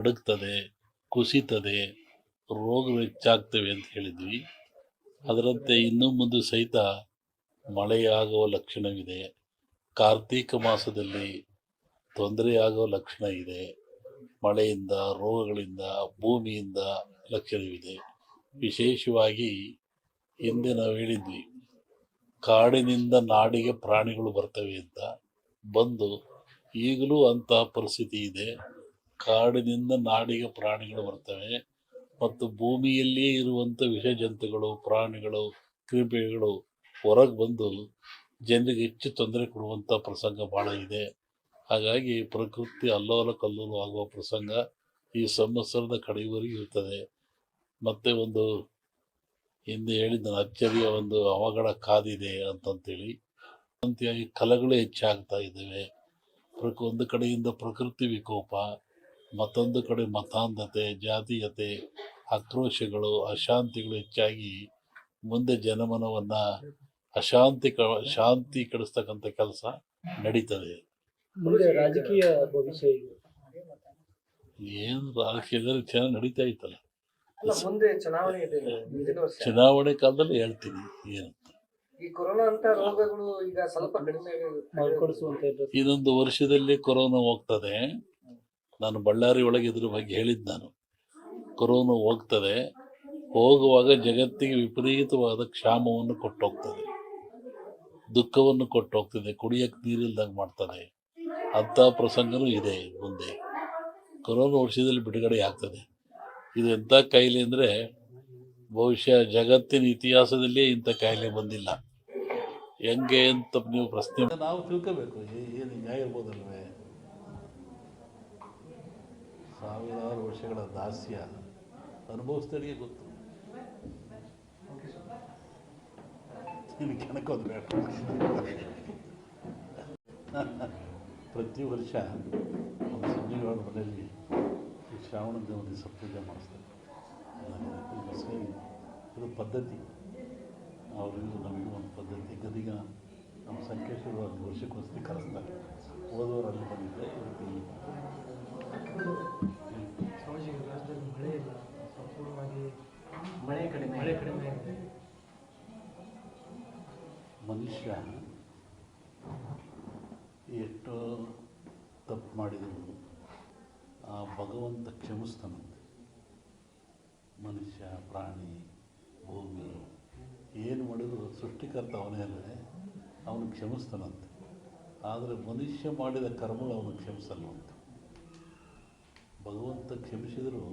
ನಡುಗ್ತದೆ, ಕುಸಿತದೆ, ರೋಗಗಳು ಹೆಚ್ಚಾಗ್ತವೆ ಅಂತ ಹೇಳಿದ್ವಿ. ಅದರಂತೆ ಇನ್ನು ಮುಂದೆ ಸಹಿತ ಮಳೆಯಾಗುವ ಲಕ್ಷಣವಿದೆ. ಕಾರ್ತೀಕ ಮಾಸದಲ್ಲಿ ತೊಂದರೆಯಾಗುವ ಲಕ್ಷಣ ಇದೆ. ಮಳೆಯಿಂದ, ರೋಗಗಳಿಂದ, ಭೂಮಿಯಿಂದ ಲಕ್ಷಣವಿದೆ. ವಿಶೇಷವಾಗಿ ಹಿಂದೆ ನಾವು ಹೇಳಿದ್ವಿ, ಕಾಡಿನಿಂದ ನಾಡಿಗೆ ಪ್ರಾಣಿಗಳು ಬರ್ತವೆ ಅಂತ. ಬಂದು ಈಗಲೂ ಅಂತಹ ಪರಿಸ್ಥಿತಿ ಇದೆ. ಕಾಡಿನಿಂದ ನಾಡಿಗೆ ಪ್ರಾಣಿಗಳು ಬರ್ತವೆ ಮತ್ತು ಭೂಮಿಯಲ್ಲಿಯೇ ಇರುವಂಥ ವಿಷ ಜಂತುಗಳು, ಪ್ರಾಣಿಗಳು, ಕ್ರಿಮಿಗಳು ಹೊರಗೆ ಬಂದು ಜನರಿಗೆ ಹೆಚ್ಚು ತೊಂದರೆ ಕೊಡುವಂಥ ಪ್ರಸಂಗ ಭಾಳ ಇದೆ. ಹಾಗಾಗಿ ಪ್ರಕೃತಿ ಅಲ್ಲೋಲ ಕಲ್ಲೋಲ ಆಗುವ ಪ್ರಸಂಗ ಈ ಸಂವತ್ಸರದ ಕಡೆಯವರೆಗೂ ಇರ್ತದೆ. ಮತ್ತೆ ಒಂದು ಹಿಂದೆ ಹೇಳಿದ ಅಚ್ಚರಿಯ ಒಂದು ಅವಘಡ ಕಾದಿದೆ ಅಂತಂತೇಳಿ ಅಂತೆಯಾಗಿ ಕಲಗಳು ಹೆಚ್ಚಾಗ್ತಾ ಇದ್ದಾವೆ. ಒಂದು ಕಡೆಯಿಂದ ಪ್ರಕೃತಿ ವಿಕೋಪ, ಮತ್ತೊಂದು ಕಡೆ ಮತಾಂಧತೆ, ಜಾತೀಯತೆ, ಆಕ್ರೋಶಗಳು, ಅಶಾಂತಿಗಳು ಹೆಚ್ಚಾಗಿ ಮುಂದೆ ಜನಮನವನ್ನು ಶಾಂತಿ ಕೆಡಿಸ್ತಕ್ಕಂಥ ಕೆಲಸ ನಡೀತದೆ. ರಾಜಕೀಯ ಭವಿಷ್ಯ ಏನು ರಾಜಕೀಯದಲ್ಲಿ ಚೆನ್ನಾಗಿ ನಡೀತಾ ಇತ್ತಲ್ಲ, ಮುಂದೆ ಚುನಾವಣೆ ಇದೆ. ಚುನಾವಣೆ ಕಾಲದಲ್ಲಿ ಹೇಳ್ತೀನಿ ಏನಂತ. ಈ ಕೊರೋನಾ ಅಂತ ರೋಗಗಳು ಈಗ ಸ್ವಲ್ಪ ಕಡಿಮೆ ಇನ್ನೊಂದು ವರ್ಷದಲ್ಲಿ ಕೊರೋನಾ ಹೋಗ್ತದೆ. ನಾನು ಬಳ್ಳಾರಿ ಒಳಗೆ ಇದ್ರ ಬಗ್ಗೆ ಹೇಳಿದ್ದು. ನಾನು ಕೊರೋನಾ ಹೋಗ್ತದೆ, ಹೋಗುವಾಗ ಜಗತ್ತಿಗೆ ವಿಪರೀತವಾದ ಕ್ಷಾಮವನ್ನು ಕೊಟ್ಟೋಗ್ತದೆ, ದುಃಖವನ್ನು ಕೊಟ್ಟೋಗ್ತದೆ, ಕುಡಿಯಕ್ಕೆ ನೀರಿಲ್ದಂಗೆ ಮಾಡ್ತದೆ. ಅಂಥ ಪ್ರಸಂಗನೂ ಇದೆ ಮುಂದೆ. ಕೊರೋನಾ ವರ್ಷದಲ್ಲಿ ಬಿಡುಗಡೆ ಆಗ್ತದೆ. ಇದು ಎಂಥ ಕಾಯಿಲೆ ಅಂದರೆ ಬಹುಶಃ ಜಗತ್ತಿನ ಇತಿಹಾಸದಲ್ಲೇ ಇಂಥ ಕಾಯಿಲೆ ಬಂದಿಲ್ಲ. ಹೆಂಗೆ ಅಂತ ನೀವು ಪ್ರಶ್ನೆ ನಾವು ತಿಳ್ಕೋಬೇಕು. ಏನು ಹಿಂಗಾಗಿರ್ಬೋದಲ್ವೇ? ಸಾವಿರಾರು ವರ್ಷಗಳ ದಾಸ್ಯ ಅನುಭವಿಸಿದವರಿಗೆ ಗೊತ್ತು. ಕೆಣಕೋದು ಬೇಡ. ಪ್ರತಿ ವರ್ಷ ಒಂದು ಸಂಜೆಗಳ ಮನೆಯಲ್ಲಿ ಈ ಶ್ರಾವಣ ದಿವಸ ಪೂಜೆ ಮಾಡಿಸ್ತಾರೆ. ಇದು ಪದ್ಧತಿ, ಅವರಿಗೂ ನಮಗೂ ಒಂದು ಪದ್ಧತಿ. ಗದಿಗ ನಮ್ಮ ಸಂಕೇಶ್ವರ ಒಂದು ವರ್ಷಕ್ಕೊಂದ್ಸತಿ ಕರೆಸ್ತಾರೆ. ಹೋದವರು ಅಲ್ಲಿ ಬಂದಿದ್ದೆ, ರಾಜ್ಯದಲ್ಲಿ ಮಳೆ ಇಲ್ಲ, ಸಂಪೂರ್ಣವಾಗಿ ಮಳೆ ಕಡಿಮೆ ಆಗಿದೆ. ಮನುಷ್ಯ ಎಷ್ಟು ತಪ್ಪು ಮಾಡಿದರೂ ಆ ಭಗವಂತ ಕ್ಷಮಿಸ್ತಾನಂತೆ. ಮನುಷ್ಯ, ಪ್ರಾಣಿ, ಭೂಮಿ ಏನು ಮಾಡಿದ್ರು ಸೃಷ್ಟಿಕರ್ತ ಅವನೇ ಅಲ್ಲದೆ ಅವನು ಕ್ಷಮಿಸ್ತಾನಂತೆ. ಆದರೆ ಮನುಷ್ಯ ಮಾಡಿದ ಕರ್ಮಗಳು ಅವನು ಕ್ಷಮಿಸಲ್ವಂತೆ. ಭಗವಂತ ಕ್ಷಮಿಸಿದರೂ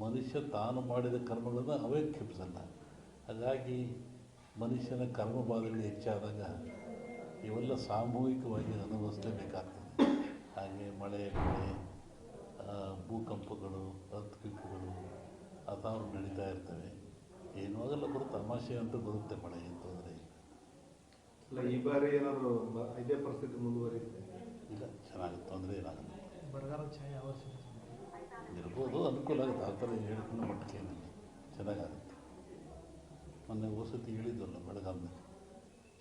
ಮನುಷ್ಯ ತಾನು ಮಾಡಿದ ಕರ್ಮಗಳನ್ನು ಅವೇ ಕ್ಷಮಿಸಲ್ಲ. ಹಾಗಾಗಿ ಮನುಷ್ಯನ ಕರ್ಮಬಾಧೆಗಳು ಹೆಚ್ಚಾದಾಗ ಇವೆಲ್ಲ ಸಾಮೂಹಿಕವಾಗಿ ಅನುಭವಿಸಲೇಬೇಕಾಗ್ತದೆ. ಹಾಗೆ ಮಳೆ, ಭೂಕಂಪಗಳು, ಅರ್ಥಕ್ವೇಕ್ಗಳು ಅಥಾವು ನಡೀತಾ ಇರ್ತವೆ. ಏನೂ ಆಗಲ್ಲ, ಬರುತ್ತೆ, ತಮಾಷೆ ಅಂತ ಬರುತ್ತೆ. ಮಳೆ ಏನು ತೊಂದರೆ ಇಲ್ಲ. ಈ ಬಾರಿ ಏನಾದರೂ ಇದೇ ಪರಿಸ್ಥಿತಿ ಮುಂದುವರಿಯುತ್ತೆ? ಇಲ್ಲ, ಚೆನ್ನಾಗಿ ತೊಂದರೆ ಏನಾಗಲ್ಲ. ಬರಗಾಲ ಛಾಯೆ ಇರ್ಬೋದು, ಅನುಕೂಲ ಆಗುತ್ತೆ. ಆ ಥರ ಹೇಳ್ಕೊಂಡು ಮಟ್ಟಕ್ಕೆ ಏನಿಲ್ಲ, ಚೆನ್ನಾಗಾಗುತ್ತೆ. ಮೊನ್ನೆ ವಸತಿ ಹೇಳಿದ್ವಲ್ಲ, ಬೆಳಗಾವಿನಲ್ಲಿ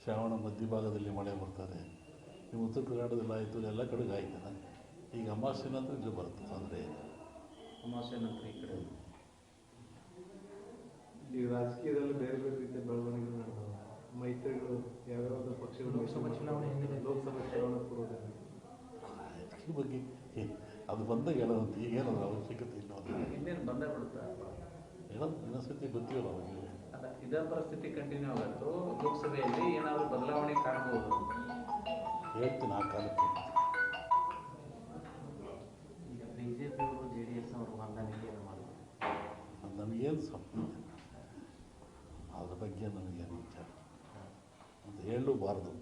ಶ್ರಾವಣ ಮಧ್ಯಭಾಗದಲ್ಲಿ ಮಳೆ ಬರ್ತದೆ. ನೀವು ಉತ್ತರ ಕರ್ನಾಟಕದಲ್ಲಿ ಆಯಿತು, ಎಲ್ಲ ಕಡೆಗೆ ಆಯ್ತಲ್ಲ. ಈಗ ಅಮಾವಾಸ್ಯೆ ನಂತರ ಇಲ್ಲಿ ಬರುತ್ತೆ, ತೊಂದರೆ ಇಲ್ಲ. ಅಮಾವಾಸ್ಯೆ ನಂತರ ಈ ಕಡೆ ಈಗ ರಾಜಕೀಯದಲ್ಲಿ ಬೇರೆ ಬೇರೆ ರೀತಿಯ ಬೆಳವಣಿಗೆಗಳು ನಡೆದವು. ಮೈತ್ರಿಗಳು ಯಾವ್ಯಾವ ಪಕ್ಷಗಳು ಲೋಕಸಭಾ ಚುನಾವಣೆ ಪೂರ್ವದಲ್ಲಿ ರಾಜಕೀಯ ಬಗ್ಗೆ ಅದು ಬಂದಾಗ ಹೇಳೋದಂತ ಈಗೇನಾದ್ರು ಅವಶ್ಯಕತೆ ಇಲ್ಲ. ಇನ್ನೇನು ಬಂದೇ ಬಿಡುತ್ತಾ ಹೇಳೋದು ಇನ್ನೊಂದ್ಸತಿ ಗೊತ್ತಿಲ್ಲ ಅವಾಗ. ಅಲ್ಲ, ಇದೇ ಪರಿಸ್ಥಿತಿ ಕಂಟಿನ್ಯೂ ಆಗುತ್ತೋ ಲೋಕಸಭೆಯಲ್ಲಿ ಏನಾದರೂ ಬದಲಾವಣೆ ಕಾಣಬಹುದು? ಹೇಳ್ತೀನಿ ಆ ಕಾಲಕ್ಕೆ. ಈಗ ಬಿಜೆಪಿ ಅವರು JDS ಅವರು ಹೊಂದಾಣಿಕೆ ಮಾಡೋದು ನಮಗೇನು ಸಂಬಂಧ, ಅದ್ರ ಬಗ್ಗೆ ನಮಗೇನು ವಿಚಾರ ಅಂತ ಹೇಳಲೂಬಾರ್ದು.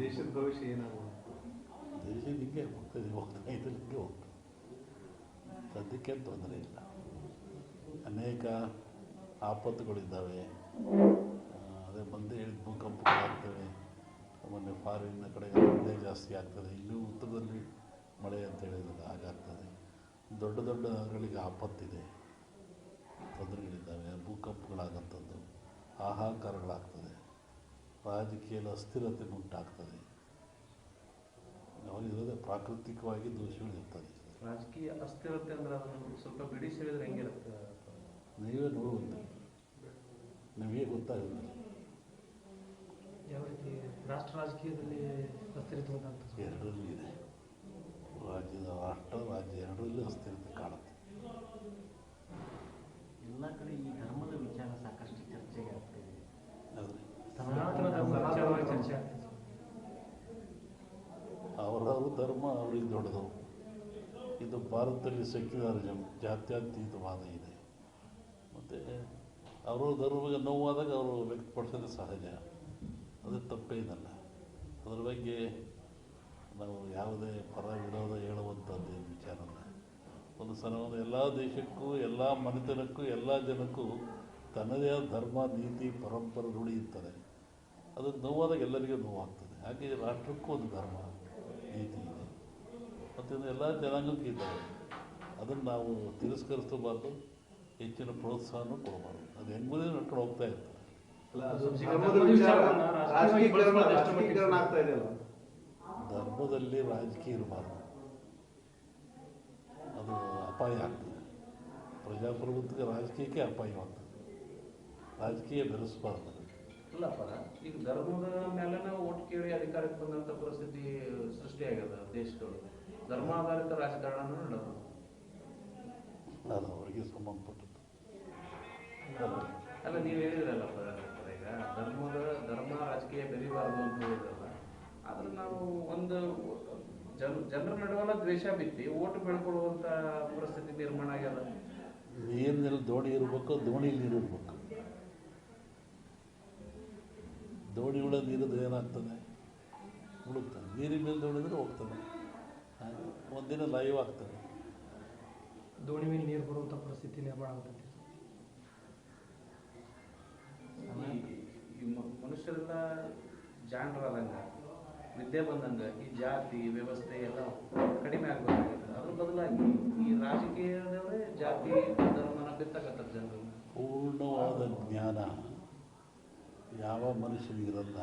ದೇಶದ ಭವಿಷ್ಯ ಏನಾಗುತ್ತೆ? ದೇಶ ಹಿಂಗೆ ಹೋಗ್ತಾ ಹಿಂಗೆ ಹೋಗ್ತದೆ. ಸದ್ಯಕ್ಕೇನು ತೊಂದರೆ ಇಲ್ಲ. ಅನೇಕ ಆಪತ್ತುಗಳಿದ್ದಾವೆ. ಅದೇ ಬಂದೇ ಹೇಳಿದ ಭೂಕಂಪಗಳಾಗ್ತವೆ. ಮೊನ್ನೆ ಫಾರಿನ್ನ ಕಡೆ ಮಳೆ ಜಾಸ್ತಿ ಆಗ್ತದೆ. ಇನ್ನೂ ಉತ್ತರದಲ್ಲಿ ಮಳೆ ಅಂತ ಹೇಳಿದಾಗ ಹಾಗಾಗ್ತದೆ. ದೊಡ್ಡ ದೊಡ್ಡ ನಗರಗಳಿಗೆ ಆಪತ್ತಿದೆ, ತೊಂದರೆಗಳಿದ್ದಾವೆ, ಭೂಕಂಪಗಳಾಗಂಥದ್ದು, ಹಾಹಾಕಾರಗಳಾಗ್ತದೆ, ರಾಜಕೀಯದ ಅಸ್ಥಿರತೆ ಉಂಟಾಗ್ತದೆ. ಅವಾಗಿರೋದೇ ಪ್ರಾಕೃತಿಕವಾಗಿ ದೋಷಗಳಿರ್ತದೆ. ರಾಜಕೀಯ ಅಸ್ಥಿರತೆ ಅಂದ್ರೆ ಅದನ್ನು ಸ್ವಲ್ಪ ಬಿಡಿಸಿ ಹೇಳಿದ್ರೆ ಹೆಂಗಿರುತ್ತೆ? ನೀವೇ ನೋಡುವಂತೆ ನಿಮಗೆ ಗೊತ್ತಾಗುತ್ತೆ. ಯಾವ ರೀತಿ ರಾಷ್ಟ್ರ ರಾಜಕೀಯದಲ್ಲಿ ಅಸ್ಥಿರತೆ ಉಂಟಂತ ಎರಡರಲ್ಲೂ ಇದೆ. ರಾಜ್ಯ ಎರಡರಲ್ಲೂ ಅಸ್ಥಿರತೆ ಕಾಣುತ್ತೆ. ಎಲ್ಲ ಕಡೆ ಈ ಧರ್ಮದ ವಿಚಾರ ಸಾಕಷ್ಟು ಚರ್ಚೆಗೆ ಆಗ್ತಿದೆ. ಆದರೆ ಸನಾತನ ಧರ್ಮ ವಿಚಾರವಾಗಿ ಚರ್ಚೆ ಆಗ್ತದೆ. ಅವರವ್ರ ಧರ್ಮ ಅವ್ರಿಗೆ ದೊಡ್ಡದು. ಇದು ಭಾರತದಲ್ಲಿ ಸೆಕ್ಯುಲರಿಸಮ್, ಜಾತ್ಯತೀತವಾದ ಇದೆ. ಮತ್ತು ಅವರ ಧರ್ಮಕ್ಕೆ ನೋವಾದಾಗ ಅವರು ವ್ಯಕ್ತಪಡಿಸೋದು ಸಹಜ, ಅದು ತಪ್ಪೇನಲ್ಲ. ಅದರ ಬಗ್ಗೆ ನಾವು ಯಾವುದೇ ಪರ ವಿರೋಧ ಹೇಳುವಂಥದ್ದು ವಿಚಾರ ಅಲ್ಲ. ಒಂದು ಸಲವನ್ನು ಎಲ್ಲ ದೇಶಕ್ಕೂ, ಎಲ್ಲ ಮನೆತನಕ್ಕೂ, ಎಲ್ಲ ಜನಕ್ಕೂ ತನ್ನದೇ ಆದ ಧರ್ಮ, ನೀತಿ, ಪರಂಪರೆ ರೂಢಿ ಇರ್ತದೆ. ಅದು ನೋವಾದಾಗ ಎಲ್ಲರಿಗೂ ನೋವಾಗ್ತದೆ. ಹಾಗೆ ರಾಷ್ಟ್ರಕ್ಕೂ ಒಂದು ಧರ್ಮ, ನೀತಿ ಇದೆ ಮತ್ತು ಎಲ್ಲ ಜನಾಂಗಕ್ಕೂ ಇದ್ದಾವೆ. ಅದನ್ನು ನಾವು ತಿರಸ್ಕರಿಸಬಾರ್ದು, ಹೆಚ್ಚಿನ ಪ್ರೋತ್ಸಾಹನೂ ಕೊಡಬಾರ್ದು. ಅದು ಹೆಂಗುದೇ ನಡ್ಕೊಂಡು ಹೋಗ್ತಾ ಇರ್ತದೆ. ಅಲ್ಲ, ಅದು ಧರ್ಮದ ವಿಚಾರ ರಾಜಕೀಕರಣ ಆಗ್ತಾ ಇದೆಯಲ್ಲ. ಧರ್ಮದಲ್ಲಿ ರಾಜಕೀಯ ಇರಬಾರ್ದು, ಅದು ಅಪಾಯ ಆಗ್ತದೆ. ಪ್ರಜಾಪ್ರಭುತ್ವಕ್ಕೆ ರಾಜಕೀಯಕ್ಕೆ ಅಪಾಯವಾಗ್ತದೆ. ರಾಜಕೀಯ ಬೆರೆಸಬಾರ್ದು. ಇಲ್ಲಪ್ಪ, ಈಗ ಧರ್ಮದ ಮೇಲೆ ನಾವು ಓಟ್ ಕೇಳಿ ಅಧಿಕಾರಕ್ಕೆ ಬಂದಂಥ ಪರಿಸ್ಥಿತಿ ಸೃಷ್ಟಿಯಾಗ್ಯದ ದೇಶದೊಳಗೆ. ಧರ್ಮಾಧಾರಿತ ರಾಜಕಾರಣ ನಡೆದು ಅದು ಅವರಿಗೆ ಸಂಬಂಧಪಟ್ಟದ್ದು. ಅಲ್ಲ, ನೀವು ಹೇಳಿದ್ರಲ್ಲಪ್ಪ ಈಗ ಧರ್ಮ ರಾಜಕೀಯ ಬೆರಿಬಾರ್ದು ಅಂತ ಹೇಳಿದ್ರಲ್ಲ. ಆದ್ರೆ ನಾವು ಒಂದು ಜನರ ನಡುವಲ್ಲ ದ್ವೇಷ ಬಿತ್ತಿ ಓಟು ಬೆಳ್ಕೊಳ್ಳುವಂಥ ಪರಿಸ್ಥಿತಿ ನಿರ್ಮಾಣ ಆಗ್ಯದ. ನೀರಿನಲ್ಲಿ ದೋಣಿ ಇರಬೇಕು, ದೋಣಿಲಿ ನೀರು ಇರಬೇಕು. ದೋಣಿ ಒಳಗೆ ನೀರಿದ್ರೆ ಏನಾಗ್ತದೆ? ಮುಳುಗ್ತದೆ. ನೀರಿನ ಮೇಲೆ ದೋಣಿದ್ರೆ ಹೋಗ್ತದೆ. ಒಂದಿನ ಲೈವ್ ಆಗ್ತದೆ. ದೋಣಿ ಮೇಲೆ ನೀರು ಬರುವಂಥ ಪರಿಸ್ಥಿತಿ ನಿರ್ಮಾಣ ಆಗುತ್ತೆ. ಈ ಮನುಷ್ಯರೆಲ್ಲ ಜಾಣರಾದಂಗ, ವಿದ್ಯೆ ಬಂದಂಗ ಈ ಜಾತಿ ವ್ಯವಸ್ಥೆ ಎಲ್ಲ ಕಡಿಮೆ ಆಗಬೇಕಾಗುತ್ತೆ. ಅದ್ರ ಬದಲಾಗಿ ಈ ರಾಜಕೀಯದವರೇ ಜಾತಿ ಧರ್ಮನ ಬಿತ್ತಕತ್ತಾರ ಜನರು. ಪೂರ್ಣವಾದ ಜ್ಞಾನ ಯಾವ ಮನುಷ್ಯನಿಗಿರಲ್ಲ,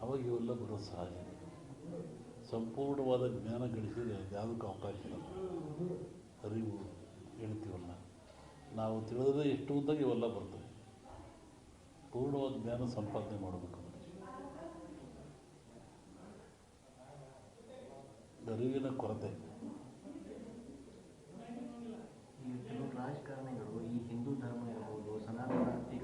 ಅವಾಗ ಇವೆಲ್ಲ ಬರೋದು ಸಹಜ. ಸಂಪೂರ್ಣವಾದ ಜ್ಞಾನ ಗಳಿಸಿದರೆ ಯಾವುದಕ್ಕೂ ಅವಕಾಶ ಇರಲ್ಲ. ಅರಿವು ಹೇಳ್ತೀವಲ್ಲ, ನಾವು ತಿಳಿದ್ರೆ ಎಷ್ಟು ಅಂದಾಗ ಇವೆಲ್ಲ ಬರ್ತವೆ. ಪೂರ್ಣವಾದ ಜ್ಞಾನ ಸಂಪಾದನೆ ಮಾಡಬೇಕು. ಅರಿವಿನ ಕೊರತೆ. ಈ ಕೆಲವು ರಾಜಕಾರಣಿಗಳು ಈ ಹಿಂದೂ ಧರ್ಮ ಇರ್ಬೋದು,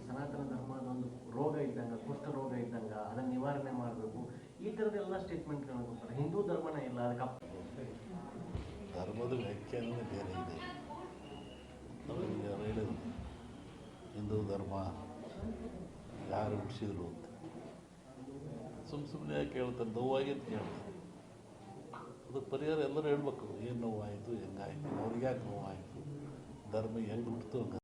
ಸನಾತನ ಧರ್ಮದ ಒಂದು ರೋಗ ಇದ್ದಂಗೆ, ಕುಷ್ಠ ರೋಗ ಇದ್ದಂಗೆ, ಅದನ್ನು ನಿವಾರಣೆ ಮಾಡಬೇಕು, ಈ ಥರದ್ದೆಲ್ಲ ಸ್ಟೇಟ್ಮೆಂಟ್ಗಳನ್ನ ಕೊಡ್ತಾರೆ. ಹಿಂದೂ ಧರ್ಮನೇ ಇಲ್ಲ, ಅದಕ್ಕೆ ಧರ್ಮದ ವ್ಯಾಖ್ಯಾನವೇ ಬೇರೆ ಇದೆ. ನಮಗೆ ಹೇಳಿದ್ರು ಹಿಂದೂ ಧರ್ಮ ಯಾರು ಹುಟ್ಟಿಸಿದ್ರು ಅಂತ. ಸುಮ್ಮನೆ ಯಾಕೆ ಹೇಳ್ತಾರೆ? ನೋವಾಗಿ ಅಂತ ಕೇಳ್ತಾರೆ. ಅದಕ್ಕೆ ಪರಿಹಾರ ಎಲ್ಲರೂ ಹೇಳ್ಬೇಕು. ಏನು ನೋವಾಯಿತು, ಹೆಂಗಾಯಿತು, ಅವ್ರಿಗೆ ಯಾಕೆ ನೋವಾಯಿತು, ಧರ್ಮ ಹೆಂಗೆ ಹುಟ್ಟಿತು, ಹಂಗೆ